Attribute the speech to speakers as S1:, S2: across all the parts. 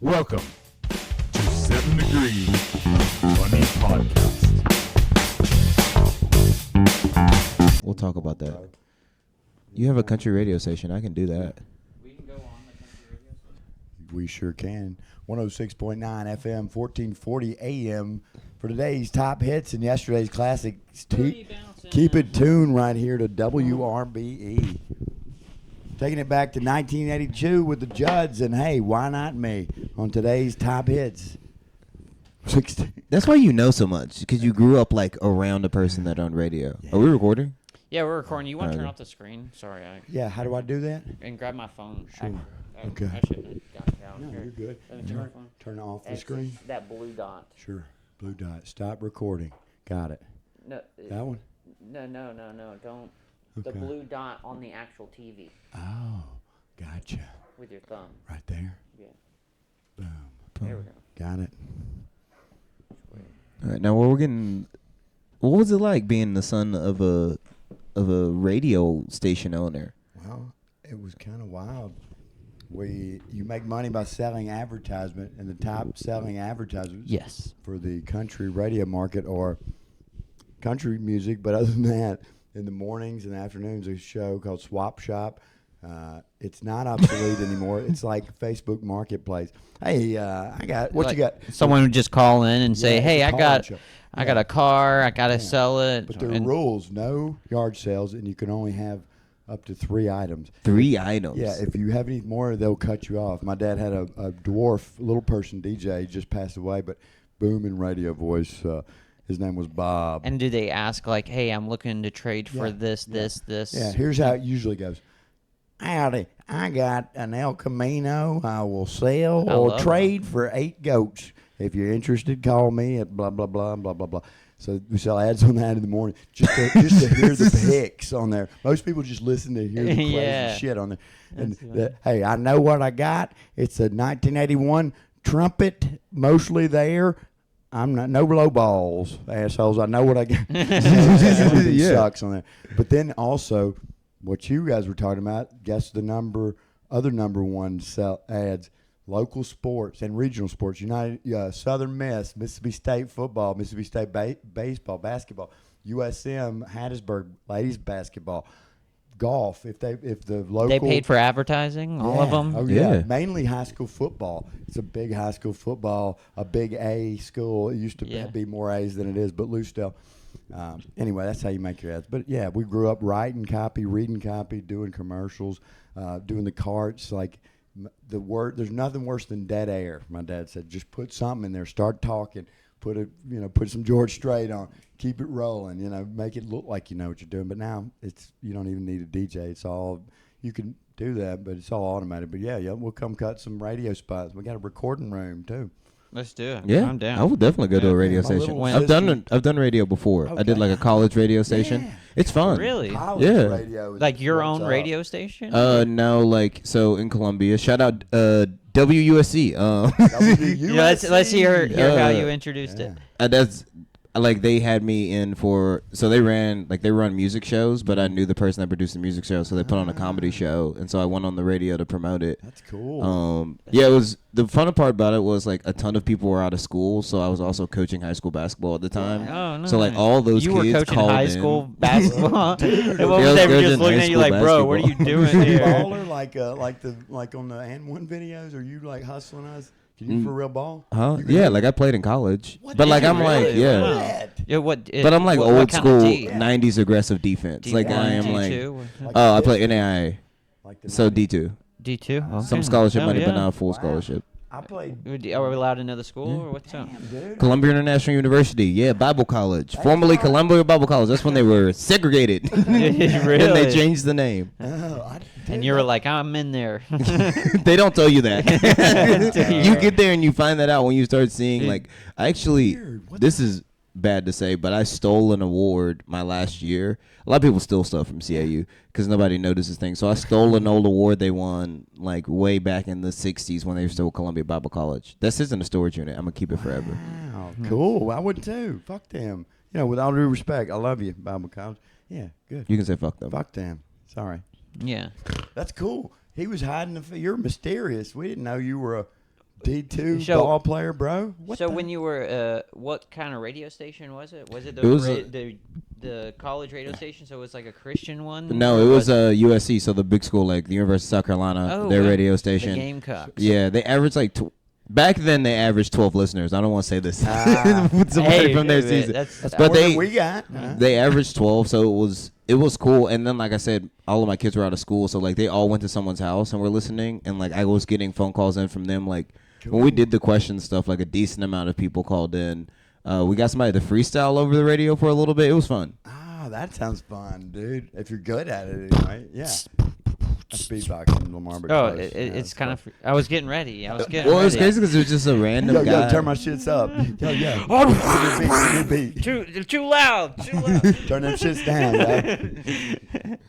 S1: Welcome to 7 Degrees Funny Podcast.
S2: We'll talk about that. You have a country radio station. I can do that.
S3: We can go on the country radio station.
S4: We sure can. 106.9 FM, 1440 AM for today's top hits and yesterday's classics. Keep it tuned right here to WRBE. Taking it back to 1982 with the Judds, and hey, why not me on today's top hits? 16.
S2: That's why you know so much, because you grew up like around a person that on radio.
S4: Yeah.
S2: Are we recording?
S3: Yeah, we're recording. You want to turn
S2: Okay.
S3: off the screen? Sorry,
S4: Yeah, how do I do that?
S3: and grab my phone.
S4: Sure. Okay.
S3: I shouldn't have got it down
S4: No,
S3: here.
S4: you're good.
S3: Let me turn my phone.
S4: Turn off the
S3: It's
S4: screen.
S3: That blue dot.
S4: Sure. Blue dot. Stop recording. Got it.
S3: No,
S4: That one?
S3: no, don't. The
S4: Okay.
S3: blue dot on the actual TV
S4: Oh, gotcha.
S3: with your thumb.
S4: Right there.
S3: Yeah.
S4: Boom.
S3: There we go.
S4: Got it.
S2: All right, now we're getting. What was it like being the son of a radio station owner?
S4: Well, it was kind of wild. You make money by selling advertisement, and the top selling advertisements
S3: Yes.
S4: for the country radio market are country music. But other than that, in the mornings and afternoons, a show called Swap Shop. It's not obsolete anymore. It's like Facebook Marketplace. Hey, I got what
S3: Like,
S4: you got.
S3: Someone would just call in and say,
S4: Yeah,
S3: "Hey,
S4: it's a
S3: I
S4: call-in
S3: got,
S4: show.
S3: I got a car. I gotta sell it."
S4: But there are
S3: And-
S4: rules: no yard sales, and you can only have up to 3 items.
S2: 3 items.
S4: Yeah, if you have any more, they'll cut you off. My dad had a dwarf little person DJ, just passed away, but booming radio voice. His name was Bob.
S3: And do they ask like, "Hey, I'm looking to trade for
S4: Yeah,
S3: this,
S4: yeah.
S3: this"?
S4: Yeah, here's how it usually goes. Howdy, I got an El Camino I will sell
S3: I
S4: or
S3: love
S4: trade for 8 goats. If you're interested, call me at blah, blah, blah, blah, blah, blah. So we sell ads on that in the morning just to hear the picks on there. Most people just listen to hear the crazy
S3: Yeah.
S4: shit on there. And
S3: That's
S4: hey, I know what I got. It's a 1981 trumpet, mostly there. I'm not no blow balls, assholes. I know what I got. Everything
S2: Yeah.
S4: sucks on there. But then also, what you guys were talking about, guess the other number one sell ads, local sports and regional sports. Southern Miss, Mississippi State football, Mississippi State baseball, basketball, USM, Hattiesburg ladies basketball, golf. If the local
S3: They paid for advertising, all of them.
S4: Oh yeah.
S2: Yeah.
S4: Mainly high school football. It's a big high school football, a big A school. It used to
S3: Yeah.
S4: be more A's than it is, but Lucedale. Anyway, that's how you make your ads. But yeah, we grew up writing copy, reading copy, doing commercials, doing the carts. Like there's nothing worse than dead air. My dad said, just put something in there, start talking, put some George Strait on, keep it rolling. Make it look like you know what you're doing. But now you don't even need a DJ. It's all you can do that, but it's all automated. But yeah, we'll come cut some radio spots. We got a recording room too.
S3: Let's do it.
S2: Yeah,
S3: I'm down.
S2: I would definitely go to a radio
S4: My
S2: station.
S4: little
S2: I've done radio before. I did
S4: Okay.
S2: like a college radio station.
S4: Yeah.
S2: It's fun.
S3: Really?
S4: College
S2: Yeah.
S4: radio is
S3: Like your
S4: what's
S3: own
S4: up.
S3: radio station?
S2: No, like so in Columbia. Shout out WUSC.
S3: Yeah, let's hear how you
S4: Yeah.
S3: introduced it.
S2: That's like they had me in for they run music shows, but I knew the person that produced the music show, so they put on a comedy show, and so I went on the radio to promote it.
S4: That's cool.
S2: Yeah, it was the fun part about it was like a ton of people were out of school, so I was also coaching high school basketball at the time.
S3: Oh, no.
S2: So like all those
S3: you were
S2: kids
S3: coaching
S2: called
S3: high
S2: in.
S3: school basketball. And what
S2: Yeah, I
S3: was
S2: was
S3: they were
S2: coaching
S3: just looking
S2: high
S3: at you
S2: school
S3: like, bro, what are you
S2: basketball.
S3: doing here?
S4: Baller like on the and one videos? Are you like hustling us? Can you for real ball?
S2: Huh?
S4: You can
S2: Yeah,
S4: do
S2: like I played in college,
S4: What
S2: but like
S4: the
S2: I'm
S4: hell?
S2: like
S3: Really?
S2: yeah.
S3: Wow.
S4: What?
S3: Yeah, what?
S2: But I'm like
S3: what
S2: old
S3: kind of
S2: school
S3: D?
S2: '90s aggressive defense.
S3: D1,
S2: Like I am like,
S3: D2?
S4: Like
S2: oh, I
S4: this?
S2: play NAIA,
S4: Like the
S2: so
S4: 90s?
S2: D2.
S3: D2?
S2: Some
S3: Okay.
S2: scholarship
S3: Oh,
S2: money, but
S3: yeah.
S2: not a full
S4: Wow.
S2: scholarship.
S4: I played.
S3: Are we allowed to know the school or what's up?
S4: Damn, dude.
S2: Columbia International University, yeah, Bible College,
S4: That's
S2: formerly
S4: right.
S2: Columbia Bible College. That's when they were segregated. Then they
S3: Really?
S2: changed the name.
S3: And you were like, I'm in there.
S2: They don't tell you that.
S3: Dude.
S2: You get there and you find that out when you start seeing like actually
S4: Weird. What
S2: this is bad to say, but I stole an award my last year. A lot of people steal stuff from CAU because nobody notices things. So I stole an old award they won like way back in the 60s when they were still Columbia Bible College. This isn't a storage unit. I'm going to keep it forever.
S4: Wow, cool. I would too. Fuck them. With all due respect, I love you, Bible College. Yeah, good.
S2: You can say fuck them.
S4: Fuck them. Sorry.
S3: Yeah.
S4: That's cool. He was hiding you're mysterious. We didn't know you were a D2
S3: So-
S4: ball player, bro. What
S3: so
S4: the-
S3: when you were, what kind of radio station was it? Was it the
S2: It was
S3: the college radio station? So it was like a Christian one?
S2: No,
S3: Or
S2: it was USC, so the big school, like the University of South Carolina,
S3: Oh,
S2: their
S3: wow.
S2: radio
S3: the
S2: station.
S3: Gamecocks.
S2: Yeah, they averaged like back then they averaged 12 listeners. I don't want to say this. With somebody
S3: Hey,
S2: from their
S3: hey,
S2: season.
S3: that's
S2: But
S4: more
S2: they
S4: than we got.
S2: they averaged 12, so it was cool. And then like I said, all of my kids were out of school, so like they all went to someone's house and were listening, and like I was getting phone calls in from them. Like when we did the question stuff, like a decent amount of people called in. We got somebody to freestyle over the radio for a little bit. It was fun.
S4: Ah, that sounds fun, dude. If you're good at it, anyway. Yeah. That's beatboxing, Lamar. But
S3: Oh,
S4: close.
S3: it's kind of. I was getting ready. I was getting
S2: Well, it
S3: ready.
S2: was crazy because it was just a random
S4: Yo,
S2: guy.
S4: turn my shits up. Yo, yo. Give me a beat.
S3: Too loud. Too loud.
S4: Turn them shits down,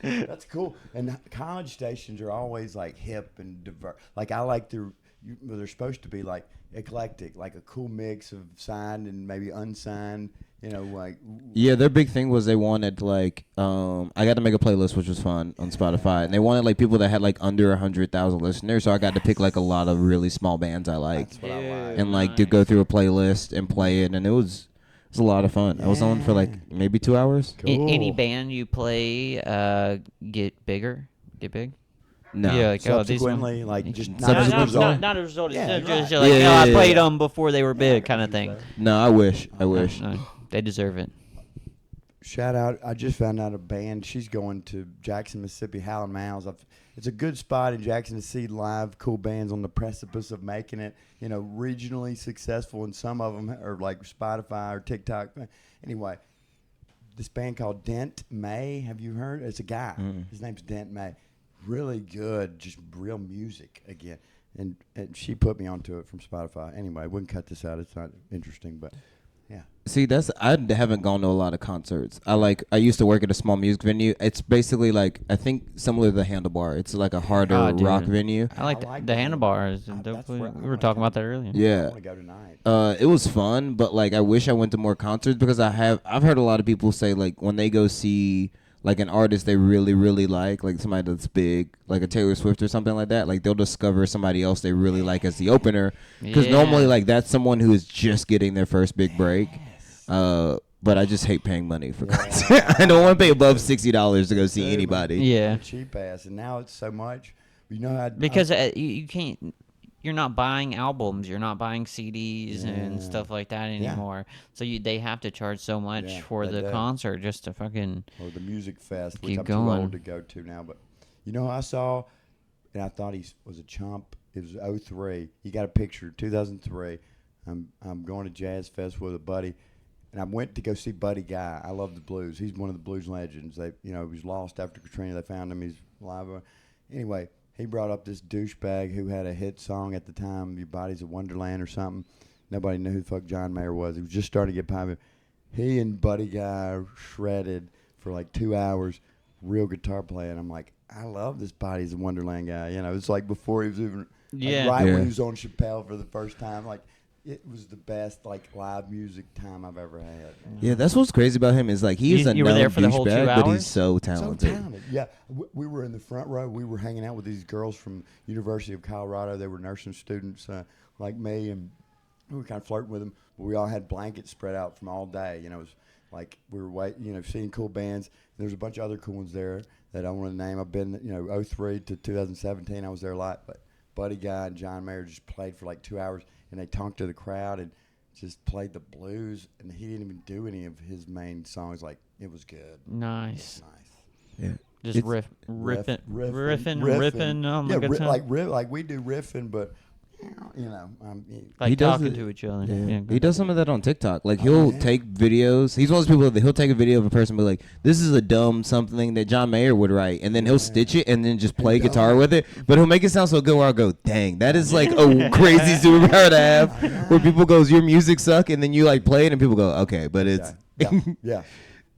S4: yo. That's cool. And college stations are always like hip and diverse. Like I like they're supposed to be like eclectic, like a cool mix of signed and maybe unsigned. You know, like
S2: Yeah, their big thing was they wanted like I got to make a playlist, which was fun on Spotify, and they wanted like people that had like under 100,000 listeners. So I got to pick like a lot of really small bands I liked,
S4: that's what I like.
S2: and like to go through a playlist and play it, and it was a lot of fun. I was on for like maybe 2 hours.
S4: Cool.
S3: Any band you play get bigger? Get big?
S2: No,
S3: Yeah, like, oh, these
S4: Subsequently, like just
S2: Subsequent
S3: not,
S2: result?
S3: not a result.
S4: Yeah,
S3: Just,
S4: right.
S3: just like,
S2: Yeah,
S3: I
S2: yeah,
S3: played
S2: yeah.
S3: them before they were big, kind of thing.
S2: no, I wish.
S3: They deserve it.
S4: Shout out! I just found out a band. She's going to Jackson, Mississippi. Howlin' Mouse. It's a good spot in Jackson to see live cool bands on the precipice of making it. You know, regionally successful, and some of them are like Spotify or TikTok. Anyway, this band called Dent May. Have you heard? It's a guy. His name's Dent May. Really good, just real music again. And she put me onto it from Spotify. Anyway, we can cut this out. It's not interesting, but yeah.
S2: See, I haven't gone to a lot of concerts. I used to work at a small music venue. It's basically like I think similar to the Handlebar. It's like a harder
S3: Oh, dude.
S2: rock venue.
S3: I like,
S4: I like
S3: the
S4: that.
S3: handlebars.
S4: That's where
S3: We
S4: I
S3: were
S4: like
S3: talking about
S4: that.
S3: that earlier.
S4: I
S2: Yeah.
S4: want to go tonight.
S2: It was fun, but like I wish I went to more concerts because I've heard a lot of people say like when they go see like an artist they really really like somebody that's big, like a Taylor Swift or something like that, like they'll discover somebody else they really like as the opener because
S3: Yeah.
S2: normally like that's someone who is just getting their first big break. But I just hate paying money for concerts. I don't want to pay above $60 to go see
S4: Dude,
S2: anybody.
S3: Yeah.
S4: Cheap ass, and now it's so much. You know how
S3: Because you can't. You're not buying albums. You're not buying CDs and
S4: Yeah.
S3: stuff like that anymore. So they have to charge so much
S4: Yeah,
S3: for
S4: they
S3: the
S4: do.
S3: concert just to fucking.
S4: or the music fest, which
S3: Keep
S4: I'm too
S3: going.
S4: old to go to now. But you know who I saw, and I thought he was a chump. It was 03. He got a picture, 2003. I'm going to Jazz Fest with a buddy, and I went to go see Buddy Guy. I love the blues. He's one of the blues legends. He was lost after Katrina. They found him. He's alive. Anyway, he brought up this douchebag who had a hit song at the time, "Your Body's a Wonderland" or something. Nobody knew who the fuck John Mayer was. He was just starting to get popular. He and Buddy Guy shredded for like 2 hours, real guitar playing. I'm like, I love this Body's a Wonderland guy. It's like before he was even,
S3: Yeah.
S4: right
S2: Yeah.
S4: when he was on Chappelle for the first time. Like, it was the best like live music time I've ever had.
S2: Yeah, that's what's crazy about him is like he's a
S3: You were
S2: known
S3: there for the whole 2
S2: douchebag, but
S3: hours?
S2: he's so
S4: So
S2: talented.
S4: talented. Yeah, we were in the front row. We were hanging out with these girls from University of Colorado. They were nursing students like me, and we were kind of flirting with them. But we all had blankets spread out from all day. It was like we were seeing cool bands. There's a bunch of other cool ones there that I want to name. I've been, 03 to 2017. I was there a lot, but Buddy Guy and John Mayer just played for like 2 hours, and they talked to the crowd and just played the blues, and he didn't even do any of his main songs. Like, it was good.
S3: Nice.
S4: Nice.
S2: Yeah.
S3: Just
S2: It's-
S3: riffing.
S4: riffing.
S3: Oh my
S4: Yeah,
S3: god.
S4: like we do riffing, but
S3: Like
S2: He does
S3: talking
S2: it-
S3: to each other.
S2: Yeah.
S3: go
S2: He does some of that on TikTok. Like
S4: Oh,
S2: he'll
S4: yeah.
S2: take videos. He's one of those people that he'll take a video of a person and be like, "This is a dumb something that John Mayer would write," and then he'll stitch it and then just play
S4: does
S2: guitar
S4: it.
S2: with it. But he'll make it sound so good where I'll go, "Dang, that is like a crazy superpower to have." Where people goes, "Your music suck," and then you like play it and people go, "Okay," but it's
S4: yeah.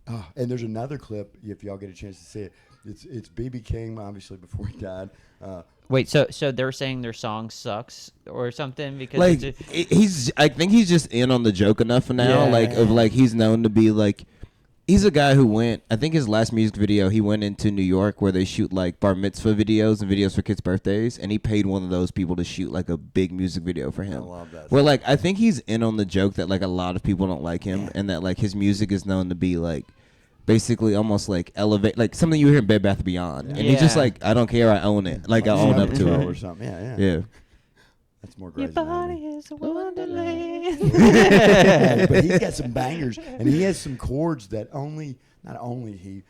S4: Oh, and there's another clip if y'all get a chance to see it. It's BB King, obviously before he died.
S3: Wait, so they're saying their song sucks or something because
S2: like
S3: it's
S2: he's I think he's just in on the joke enough now,
S4: Yeah.
S2: like of like he's known to be like He's a guy who went, I think his last music video, he went into New York where they shoot like bar mitzvah videos and videos for kids' birthdays, and he paid one of those people to shoot like a big music video for him.
S4: I love that.
S2: Where like, I think he's in on the joke that like a lot of people don't like him, and that like his music is known to be like basically almost like elevate, like something you hear in Bed Bath & Beyond. And he's just like, I don't care, I own it. Like I own up to it.
S4: Or something. Yeah.
S2: Yeah.
S4: That's more
S3: Your
S4: crazy. than
S3: body
S4: me.
S3: is a wonderland.
S4: Yeah, but he's got some bangers, and he has some chords that not only he,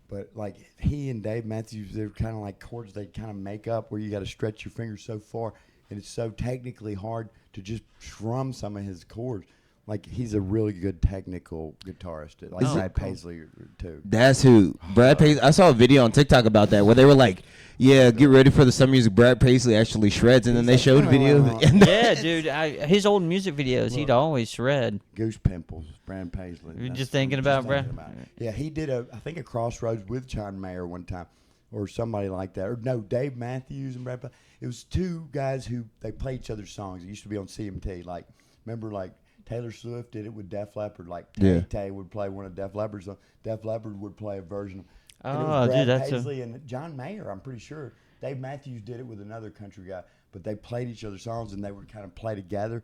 S4: but like he and Dave Matthews, they're kind of like chords they kind of make up where you got to stretch your fingers so far, and it's so technically hard to just strum some of his chords. Like he's a really good technical guitarist, like Brad Paisley too.
S2: That's who Brad Paisley. I saw a video on TikTok about that where they were like, "Yeah, get ready for the summer music." Brad Paisley actually shreds, and then they showed video.
S3: Yeah, dude. His old music videos, he'd always shred.
S4: Goose Pimples, Brad Paisley.
S3: You're
S4: That's
S3: just
S4: what I'm
S3: thinking about
S4: thinking
S3: Brad?
S4: about. Yeah, he did I think a Crossroads with John Mayer one time, or somebody like that. Or no, Dave Matthews and Brad. It was two guys who they play each other's songs. It used to be on CMT. Like remember like. Taylor Swift did it with Def Leppard. Like Tay would play one of Def Leppard's songs. Def Leppard would play a version. And it was Brad Paisley and John Mayer. I'm pretty sure Dave Matthews did it with another country guy. But they played each other's songs and they would kind of play together.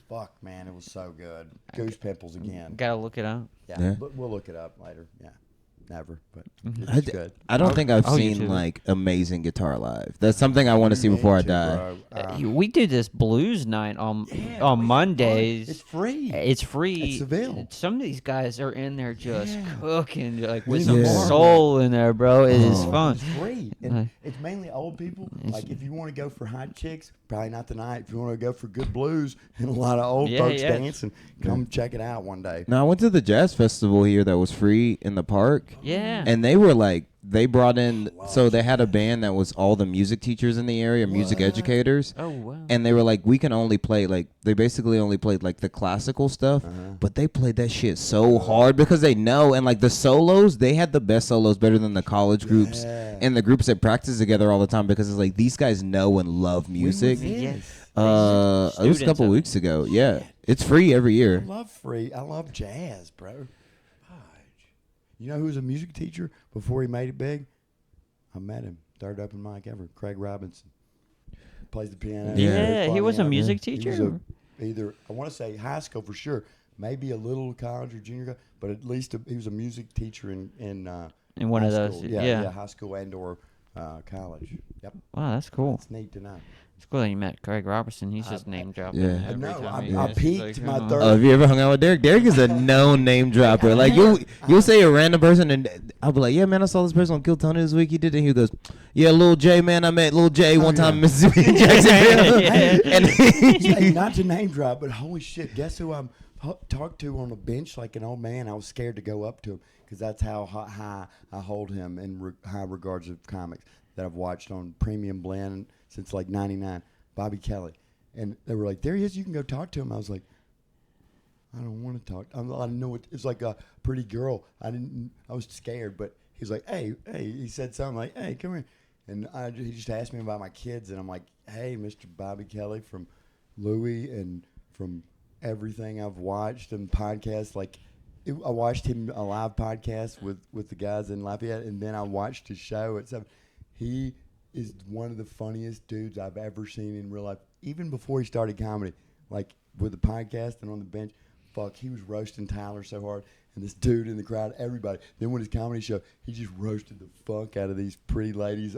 S4: Fuck man, it was so good. Goose Pimples again.
S3: Gotta look it up.
S4: Yeah, but we'll look it up later. Yeah, never. But
S2: I
S4: it's good.
S2: I don't think I've
S3: Oh,
S2: seen
S3: YouTube.
S2: like amazing guitar live. That's something I want to see before I die.
S3: We do this blues night on Mondays.
S4: It's free.
S3: It's free.
S4: At Seville.
S3: Some of these guys are in there just cooking, like with
S4: Yeah.
S3: some soul in there, bro. It is fun.
S4: It's free. And it's mainly old people. Like if you want to go for hot chicks, probably not the night. If you want to go for good blues and a lot of old folks dancing, come check it out one day.
S2: Now I went to the jazz festival here that was free in the park.
S3: Yeah.
S2: And they were like, they brought in, so they had a band that was all the music teachers in the area, music educators.
S3: Oh, wow.
S2: And they were like, we can only play, like, they basically only played, like, the classical stuff. But they played that shit so hard because they know. And, like, the solos, they had the best solos, better than the college groups and the groups that practice together all the time because it's like, these guys know and love music.
S3: Yes.
S2: It was a couple
S3: Students of it.
S2: weeks ago. Yeah. It's free every year.
S4: I love jazz, bro. You know who was a music teacher before he made it big? I met him. Third open mic ever. Craig Robinson. Plays the piano.
S3: Yeah, he was a
S4: Funny,
S3: music
S4: He was
S3: teacher.
S4: either, I want to say high school for sure. Maybe a little college or junior, but at least he was a music teacher in
S3: In one
S4: high
S3: of those.
S4: school.
S3: Yeah.
S4: Yeah, high school and or college. Yep.
S3: Wow, that's cool.
S4: It's neat to know.
S3: It's cool that you met Craig Robertson. He's just name dropping.
S2: Yeah.
S3: every
S4: No,
S3: time he
S4: I
S3: is.
S4: peaked
S3: Like,
S4: my
S3: oh.
S4: third.
S2: Have you ever hung out with Derek? Derek is a known name dropper. Like you'll say a random person and I'll be like, yeah, man, I saw this person on Kill Tony this week. He did it. And he goes, yeah, Lil J, man, I met Lil J one time in Mississippi in Jacksonville.
S3: Yeah.
S2: And
S4: Hey, not to name drop, but holy shit, guess who I'm talked to on a bench like an old man? I was scared to go up to him because that's how high I hold him in high regards of comics that I've watched on Premium Blend since like '99. Bobby Kelly, and they were like, "There he is. You can go talk to him." I was like, "I don't want to talk. I didn't know what it's like a pretty girl. I was scared, but he's like, "Hey." He said something like, "Hey, come here," and he just asked me about my kids, and I'm like, "Hey, Mr. Bobby Kelly from Louis and from everything I've watched and podcasts like." I watched him a live podcast with the guys in Lafayette, and then I watched his show at 7. He is one of the funniest dudes I've ever seen in real life. Even before he started comedy, like with the podcast and on the bench, fuck, he was roasting Tyler so hard. And this dude in the crowd, everybody. Then when his comedy show, he just roasted the fuck out of these pretty ladies,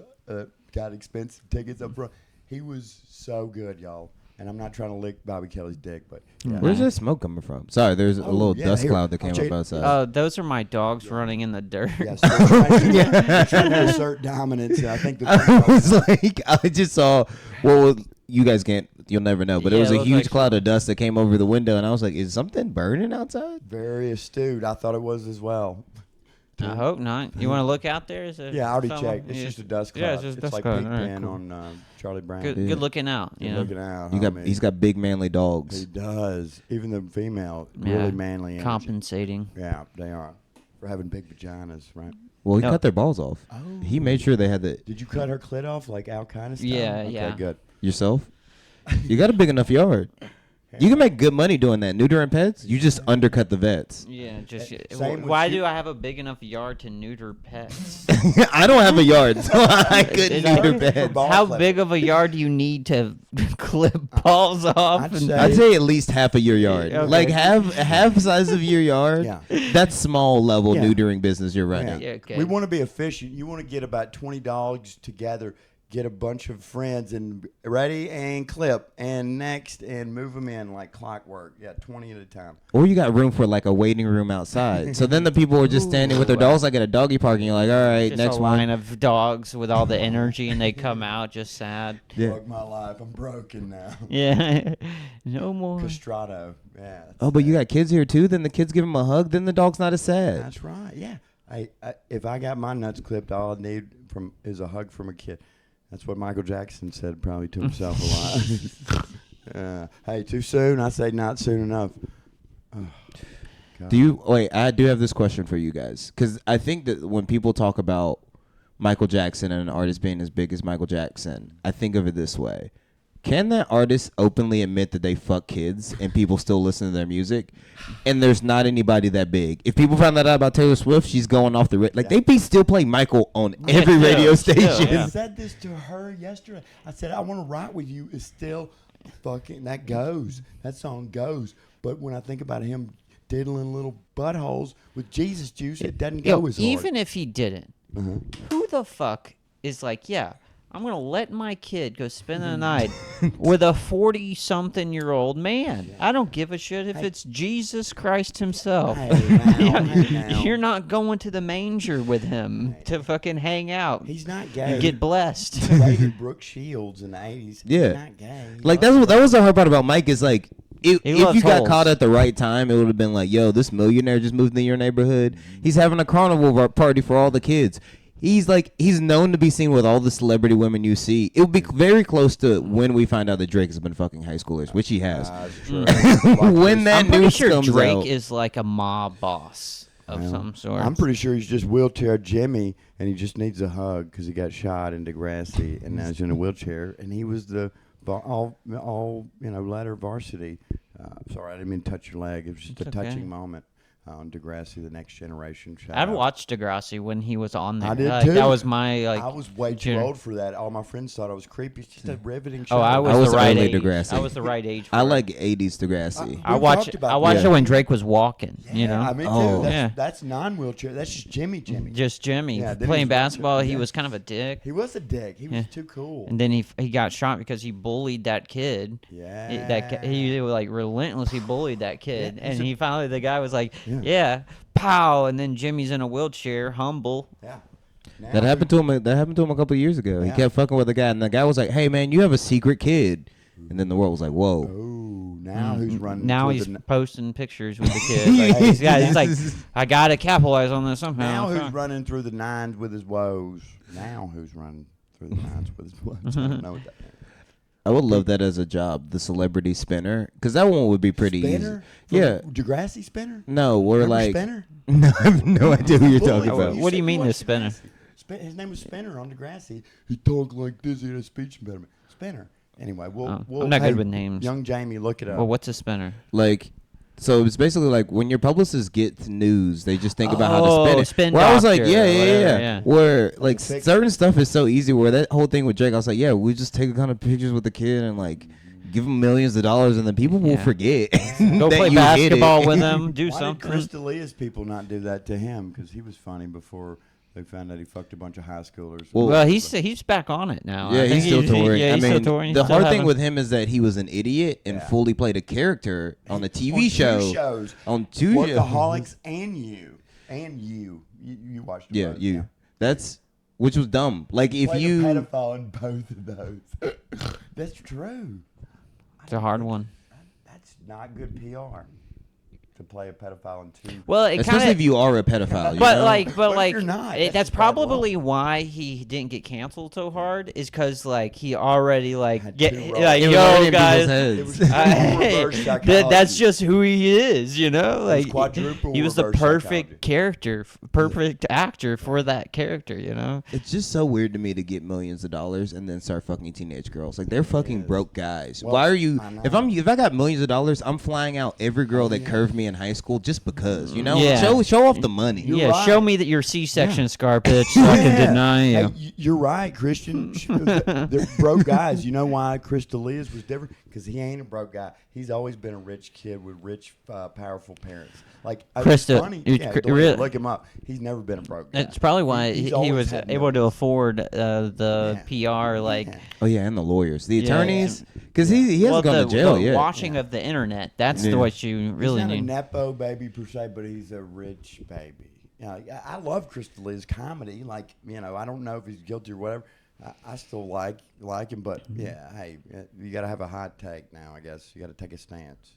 S4: got expensive tickets up front. He was so good, y'all. And I'm not trying to lick Bobby Kelly's dick, but yeah.
S2: where's that smoke coming from? Sorry, there's a little
S4: yeah,
S2: dust
S4: here,
S2: cloud that
S4: I'll
S2: came
S4: check-
S2: up outside.
S3: Oh, those are my dogs running in the dirt.
S4: Yeah, so they're trying to assert dominance. And I think
S2: I was like, I just saw. Well, you guys can't. You'll never know. But it
S3: Yeah,
S2: was
S3: it
S2: a
S3: looked
S2: huge
S3: like
S2: cloud of dust that came over the window, and I was like, "Is something burning outside?"
S4: very astute. I thought it was as well.
S3: I hope not. You want to look out there? Is
S4: Yeah, I already
S3: someone-
S4: checked. It's
S3: yeah.
S4: just a dust cloud.
S3: Yeah, it's just a dust
S4: like
S3: cloud.
S4: Big
S3: All right,
S4: Ben
S3: cool.
S4: on Charlie Brown.
S3: Good,
S2: Yeah.
S3: good looking out. You know,
S4: Looking out.
S2: He's got big manly dogs.
S4: He does. Even the female,
S3: Yeah.
S4: really manly. energy.
S3: compensating.
S4: Yeah, they are. For having big vaginas, right?
S2: Well, he
S3: No.
S2: cut their balls off.
S4: Oh.
S2: He made sure they had the
S4: Did you cut her clit off like Al Kind of style?
S3: Yeah,
S4: okay,
S3: yeah.
S4: good.
S2: yourself. You got a big enough yard. You can make good money doing that. Neutering pets, you just undercut the vets.
S3: Yeah, just
S4: Same with
S3: why
S4: you-
S3: do I have a big enough yard to neuter pets?
S2: I don't have a yard, so I couldn't
S3: It's
S2: neuter
S4: perfect for
S2: pets.
S4: ball
S3: How
S4: clipping.
S3: big of a yard do you need to clip balls off?
S4: I'd
S3: and-
S4: say-
S2: I'd say at least half of your yard.
S3: Okay.
S2: Like half size of your yard.
S4: Yeah.
S2: That's small level
S4: Yeah.
S2: neutering business you're running.
S3: Yeah, okay.
S4: We want to be efficient. You want to get about 20 dogs together, get a bunch of friends, and ready and clip, and next, and move them in like clockwork. Yeah, 20 at a time.
S2: Or you got room for like a waiting room outside. So then the people are just standing with their dogs like at a doggy park, and you're like, all right,
S3: Just
S2: next
S3: a
S2: one.
S3: line of dogs with all the energy, and they come out just sad.
S2: Yeah.
S4: Fuck my life. I'm broken now.
S3: Yeah, no more.
S4: Castrato. Yeah. that's
S2: Oh, but you
S4: sad.
S2: got kids here too. Then the kids give him a hug. Then the dog's not as sad.
S4: That's right. Yeah. If I got my nuts clipped, all I need is a hug from a kid. That's what Michael Jackson said probably to himself a lot. Hey, too soon? I say not soon enough. Oh, God.
S2: Do you wait? I do have this question for you guys because I think that when people talk about Michael Jackson and an artist being as big as Michael Jackson, I think of it this way: can that artist openly admit that they fuck kids and people still listen to their music? And there's not anybody that big. If people found that out about Taylor Swift, she's going off the they be still play Michael on every
S3: still,
S2: radio
S3: still,
S2: station.
S3: yeah.
S4: I said this to her yesterday. I said, I want to write with you. Is still fucking, that goes. That song goes. But when I think about him diddling little buttholes with Jesus juice, it doesn't
S3: Yo,
S4: go as hard.
S3: even if he didn't,
S4: Uh-huh.
S3: who the fuck is like, yeah, I'm gonna let my kid go spend the night with a 40-something-year-old man. I don't give a shit if it's Jesus Christ himself.
S4: Hey, now, hey, now.
S3: You're not going to the manger with him to fucking hang out.
S4: He's not gay.
S3: You get blessed.
S4: He dated Brooke Shields in the 80s.
S2: Yeah.
S4: He's not gay. He
S2: Like
S4: loves
S2: that was the hard part about Mike is like if
S3: loves
S2: you got
S3: holes.
S2: caught at the right time, it would have been like, yo, this millionaire just moved into your neighborhood. He's having a carnival party for all the kids. He's known to be seen with all the celebrity women you see. It would be very close to when we find out that Drake has been fucking high schoolers, which he has.
S4: That's true.
S2: When that
S3: I'm pretty
S2: news
S3: sure
S2: comes
S3: Drake
S2: out,
S3: is like a mob boss of some sort.
S4: I'm pretty sure he's just wheelchair Jimmy, and he just needs a hug because he got shot in Degrassi, and now he's in a wheelchair. And he was the all letter varsity. Sorry, I didn't mean to touch your leg. It was just
S3: It's
S4: a
S3: okay.
S4: touching moment on Degrassi, the Next Generation. Shout
S3: I'd
S4: out.
S3: watched Degrassi when he was on there.
S4: I did
S3: Like,
S4: too.
S3: That was my
S4: I was way too
S3: junior-
S4: old for that. All my friends thought I was creepy. It's just a riveting show.
S3: Oh, I was,
S2: I was
S3: the right
S2: early
S3: age.
S2: Degrassi.
S3: I was the right age. For
S2: I
S3: it.
S2: like 80s Degrassi.
S3: I
S4: We've
S3: watched.
S4: talked about
S3: I watched
S4: that.
S3: it when Drake was walking. You know,
S4: I mean,
S2: Oh.
S4: too. That's,
S3: Yeah.
S4: that's non-wheelchair. That's just Jimmy.
S3: just Jimmy
S4: Yeah, then he
S3: playing
S4: was-
S3: basketball. He
S4: yeah.
S3: was kind of a dick,
S4: He was a dick. He was
S3: Yeah.
S4: too cool.
S3: and then he got shot because he bullied that kid.
S4: Yeah.
S3: He like relentlessly bullied that kid,
S4: Yeah,
S3: and
S4: he's a-
S3: he finally the guy was like,
S4: Yeah.
S3: yeah, pow, and then Jimmy's in a wheelchair, humble.
S4: Yeah.
S2: That happened to him. That happened to him a couple of years ago. He
S4: Yeah.
S2: kept fucking with a guy, and the guy was like, "Hey, man, you have a secret kid." And then the world was like, "Whoa."
S4: Oh, now who's running?
S3: Now
S4: to
S3: he's
S4: the,
S3: posting pictures with the kid. Like, he's like, I gotta capitalize on this somehow.
S4: now who's
S3: Fuck.
S4: running through the nines with his woes? Now who's running through the nines with his woes? I don't know what that means.
S2: I would love that as a job, the celebrity spinner, because that one would be pretty
S4: Spinner?
S2: easy. Yeah.
S4: Degrassi Spinner?
S2: No, we're
S4: Remember
S2: like.
S4: Spinner?
S2: No, I have no idea who you're talking
S3: Bully.
S2: about.
S3: What do you
S4: said
S3: mean, the
S4: watched
S3: Spinner?
S4: Degrassi. His name was Spinner on Degrassi. He talked like this. He had a speech impediment. Spinner. Anyway,
S3: Oh, I'm not good with names.
S4: Young Jamie, look it up.
S3: Well, what's a spinner?
S2: Like, so it's basically like when your publicists get news, they just think about how to spin
S3: Oh,
S2: it.
S3: spin
S2: where I was like,
S3: doctor
S2: yeah,
S3: or
S2: yeah,
S3: whatever,
S2: yeah,
S3: yeah.
S2: Where like
S4: fix
S2: certain stuff is so easy. Where that whole thing with Drake, I was like, yeah, we just take a kind of pictures with the kid and like give him millions of dollars, and then people will
S3: Yeah.
S2: forget.
S3: Go
S2: that
S3: play
S2: you hit it.
S3: basketball with him. Do
S4: Why
S3: something.
S4: did Chris D'Elia's people not do that to him? Because he was funny before they found out he fucked a bunch of high schoolers.
S2: Well,
S3: He's back on it now.
S2: Yeah,
S3: I think
S2: he's still touring.
S3: Yeah,
S2: I
S3: he's
S2: mean,
S3: still touring. He's
S2: the
S3: still
S2: hard thing
S3: having-
S2: with him is that he was an idiot and
S4: Yeah.
S2: fully played a character on the TV
S4: On two
S2: show.
S4: shows.
S2: On two shows.
S4: Workaholics and you watched them
S2: Yeah,
S4: both,
S2: you. That's which was dumb. Like if
S4: Played
S2: you.
S4: a pedophile in both of those. That's true.
S3: It's a hard one.
S4: That's not good PR. to play a pedophile in two.
S3: Well, it
S2: Especially
S3: kind
S2: if you are a pedophile. You
S3: But
S2: know?
S3: like,
S4: But if you're not,
S3: that's
S4: that's bad
S3: probably why he didn't get canceled so hard. Is because like he already like
S4: Had
S3: get
S4: two roles.
S3: like
S2: It was already
S3: yo
S2: in
S3: guys,
S2: people's heads.
S4: It was reverse
S3: that's
S4: psychology.
S3: just who he is. You know,
S4: was
S3: like
S4: quadruple
S3: he was the
S4: reverse
S3: perfect
S4: psychology.
S3: character, perfect actor for that character. You know.
S2: It's just so weird to me to get millions of dollars and then start fucking teenage girls. Like they're fucking
S4: is.
S2: broke guys.
S4: Well,
S2: Why are you?
S4: I know.
S2: If I got millions of dollars, I'm flying out every girl that
S4: yeah.
S2: curved me in high school just because. You know,
S3: Yeah.
S2: show off the money.
S4: You're
S3: Yeah,
S4: right.
S3: show me that your C-section scar, bitch, so I can deny you.
S4: Hey, you're right, Christian. They're broke guys. You know why Chris D'Elia's was different? Because he ain't a broke guy. He's always been a rich kid with rich, powerful parents. Like
S3: Chris
S4: it's funny. Yeah,
S3: really-
S4: look him up. He's never been a broke guy.
S3: That's probably why
S4: He's
S3: he
S4: always
S3: was
S4: had
S3: able to
S4: millions.
S3: afford the PR, like.
S4: Yeah.
S2: Oh yeah, and the lawyers, the
S3: Yeah.
S2: attorneys, because he hasn't
S3: Well,
S2: gone to jail
S3: the
S2: yet.
S3: watching of the internet, that's
S2: Yeah.
S3: what you really
S4: he's not
S3: need.
S4: a nepo baby per se, but he's a rich baby. You know, I love Chris D'Elia's comedy. Like, you know, I don't know if he's guilty or whatever. I still like him, but yeah, hey, you got to have a hot take now. I guess you got to take a stance.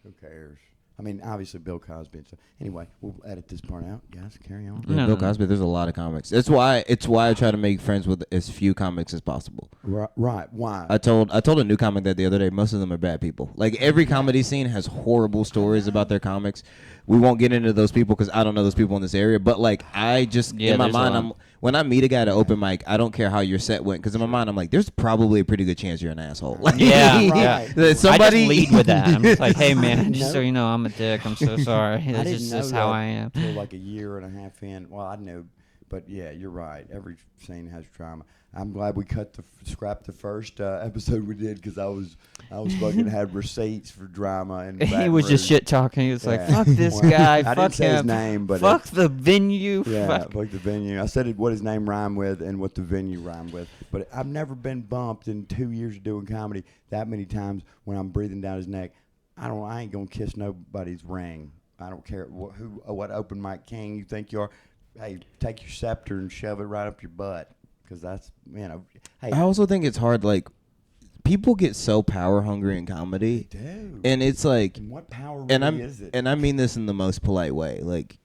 S4: Who cares? I mean, obviously Bill Cosby and stuff. Anyway, we'll edit this part out, guys. Carry on.
S2: Yeah,
S3: No,
S2: Bill
S3: no, no.
S2: Cosby. There's a lot of comics. It's why I try to make friends with as few comics as possible.
S4: Right. Why?
S2: I told a new comic that the other day. Most of them are bad people. Like every comedy scene has horrible stories about their comics. We won't get into those people because I don't know those people in this area. But like I just
S3: Yeah,
S2: in my
S3: there's a
S2: mind,
S3: lot.
S2: when I meet a guy at an open mic, I don't care how your set went because in my mind I'm like, there's probably a pretty good chance you're an asshole. Like,
S3: Yeah,
S4: Right.
S2: that somebody
S3: I just lead with that. I'm just like, hey man, just
S4: No.
S3: so you know, I'm a dick. I'm so sorry.
S4: I
S3: This
S4: didn't
S3: is
S4: know
S3: just how
S4: that
S3: I am.
S4: Till like a year and a half in. Well, I knew, but yeah, you're right. Every scene has drama. I'm glad we scrapped the first episode we did because I was fucking had receipts for drama and
S3: He was just shit talking. He was like,
S4: Yeah.
S3: fuck this
S4: Well,
S3: guy.
S4: I
S3: Fuck
S4: didn't say his
S3: him.
S4: name, but
S3: fuck the venue.
S4: yeah,
S3: Fuck.
S4: fuck the venue. I said what his name rhymed with and what the venue rhymed with. But I've never been bumped in 2 years of doing comedy that many times when I'm breathing down his neck. I ain't gonna kiss nobody's ring. I don't care what open mic king you think you are. Hey, take your scepter and shove it right up your butt because that's Hey,
S2: I also think it's hard. Like people get so power hungry in comedy,
S4: dude.
S2: and it's like,
S4: And what power
S2: and
S4: really is it?
S2: I mean this in the most polite way. Like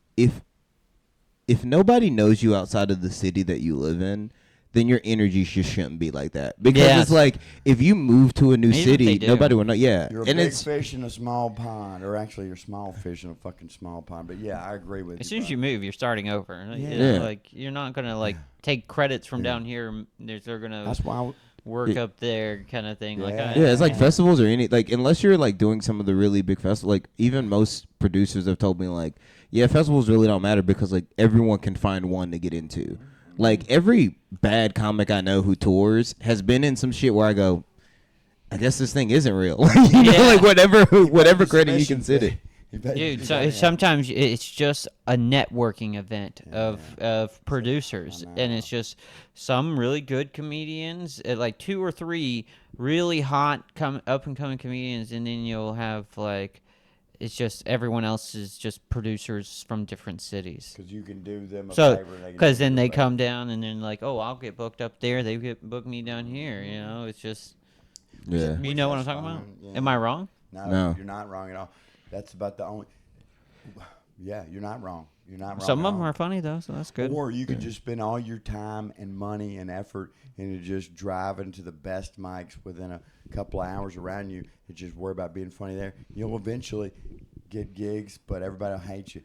S2: if nobody knows you outside of the city that you live in, then your energy just shouldn't be like that. Because
S3: Yes.
S2: it's like if you move to a new
S3: Even if
S2: city,
S3: they do.
S2: nobody will know. Yeah,
S4: You're a
S2: and
S4: big
S2: it's
S4: fish in a small pond, or actually you're small fish in a fucking small pond. But yeah, I agree with
S3: As
S4: you.
S3: soon as you move, you're starting over.
S4: Yeah.
S2: Yeah.
S3: Like you're not gonna like take credits from down here. They're gonna
S4: That's why.
S3: work
S2: Yeah.
S3: up there, kind of thing. Like,
S4: Yeah.
S2: yeah, it's like festivals or any like unless you're like doing some of the really big festivals. Like even most producers have told me like, yeah, festivals really don't matter because like everyone can find one to get into. Like every bad comic I know who tours has been in some shit where I go, I guess this thing isn't real. You know,
S3: Yeah.
S2: like whatever
S4: Just
S2: credit you
S4: mission
S2: can sit
S4: fee.
S2: it.
S4: You better-
S3: dude,
S4: you
S3: so
S4: better-
S3: sometimes it's just a networking event of producers,
S4: I
S3: and
S4: know.
S3: it's just some really good comedians, like 2 or 3 really hot up and coming comedians, and then you'll have like. It's just everyone else is just producers from different cities.
S4: Because you can do them a
S3: So,
S4: favor. and
S3: because
S4: can
S3: then
S4: do you
S3: they
S4: a favor.
S3: come down and then like, oh, I'll get booked up there. They get booked me down here. You know, it's just
S2: Yeah.
S3: you know what I'm
S4: That's
S3: talking about.
S4: fine, yeah.
S3: Am I wrong?
S4: No,
S2: No.
S4: you're not wrong at all. That's about the only. Yeah, you're not wrong. You're not wrong.
S3: Some
S4: at
S3: of them
S4: all.
S3: are funny though, so that's good.
S4: Or you could just spend all your time and money and effort into just driving to the best mics within a couple of hours around you and just worry about being funny there. You'll eventually get gigs, but everybody will hate you.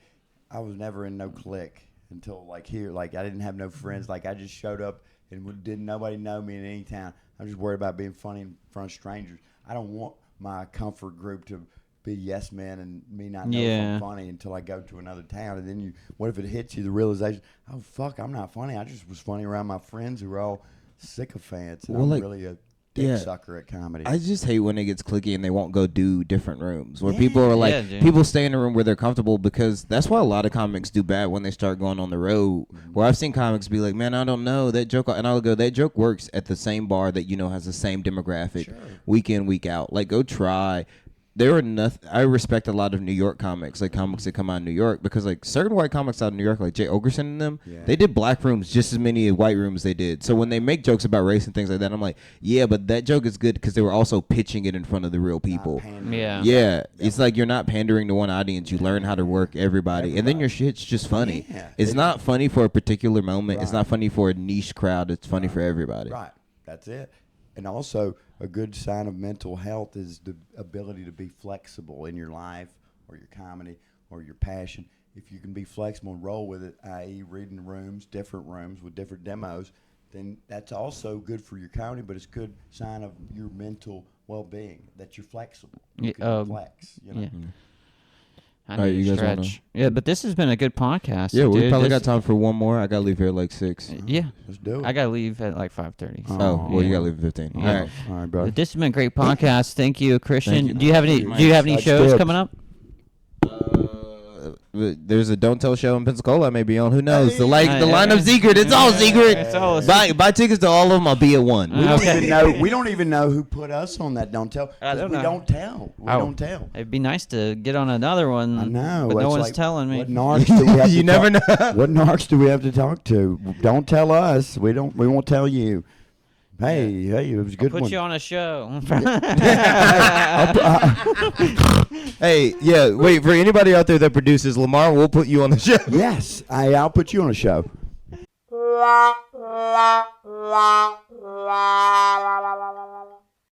S4: I was never in no clique until like here. Like I didn't have no friends. Like I just showed up and didn't nobody know me in any town. I'm just worried about being funny in front of strangers. I don't want my comfort group to be yes men and me not know if
S3: Yeah.
S4: I'm funny until I go to another town. And then what if it hits you, the realization, oh, fuck, I'm not funny. I just was funny around my friends who are all sycophants. And
S2: Well,
S4: I'm
S2: like,
S4: really a dick
S2: yeah.
S4: sucker at comedy.
S2: I just hate when it gets clicky and they won't go do different rooms where
S4: Yeah.
S2: people are like,
S3: Yeah, dude.
S2: people stay in a room where they're comfortable because that's why a lot of comics do bad when they start going on the road. Where I've seen comics be like, man, I don't know that joke, and I'll go, that joke works at the same bar that you know has the same demographic, week in, week out. Like, go try. there are nothing. I respect a lot of New York comics, like comics that come out of New York, because like certain white comics out of New York, like Jay Ogerson and them, they did black rooms just as many white rooms they did. So when they make jokes about race and things like that, I'm like, yeah, but that joke is good because they were also pitching it in front of the real people. Yeah, it's like you're not pandering to one audience. You learn how to work everybody, and then your shit's just funny.
S4: Yeah.
S2: It's not funny for a particular moment. It's not funny for a niche crowd. It's funny for everybody.
S4: Right. That's it. And also, a good sign of mental health is the ability to be flexible in your life or your comedy or your passion. If you can be flexible and roll with it, i.e. reading rooms, different rooms with different demos, then that's also good for your comedy, but it's a good sign of your mental well-being, that you're flexible. You can flex, you know?
S3: Yeah. I
S2: All right,
S3: need
S2: you
S3: to
S2: guys wanna-
S3: stretch. Yeah, but this has been a good podcast.
S2: Yeah, we
S3: dude.
S2: probably
S3: This-
S2: got time for one more. I gotta leave here at like 6.
S3: Yeah,
S4: Let's do it.
S3: I gotta leave at like 5:30. So.
S2: Oh, well, you
S3: yeah.
S2: gotta leave at 15.
S3: Yeah.
S2: All right.
S4: All right, bro.
S3: This has been a great podcast. Thank you, Christian.
S2: Thank you.
S3: Do you have any?
S4: Thank
S3: Do you have any
S4: Such
S3: shows
S4: tips.
S3: coming up?
S2: There's a Don't Tell show in Pensacola I may be on. Who knows? The
S3: Yeah.
S2: lineup's secret. It's all secret.
S3: It's all
S2: Buy tickets to all of them. I'll be at one.
S4: We don't
S3: Okay.
S4: even know. We don't even know who put us on that. Don't tell.
S3: I don't
S4: we
S3: know.
S4: don't tell. We
S3: Oh.
S4: don't tell.
S3: It'd be nice to get on another one.
S4: I know,
S3: but no
S4: it's
S3: one's
S4: like,
S3: telling me.
S4: What narcs do we have
S2: You
S4: to
S2: never
S4: talk-
S2: know.
S4: What narcs do we have to talk to? Don't tell us. We don't. We won't tell you. Hey, it was a good
S3: Put
S4: one.
S3: you on a show.
S2: Hey, yeah. Wait for anybody out there that produces Lamar. We'll put you on the show.
S4: Yes, I'll put you on a show.
S5: La la la la la la la la.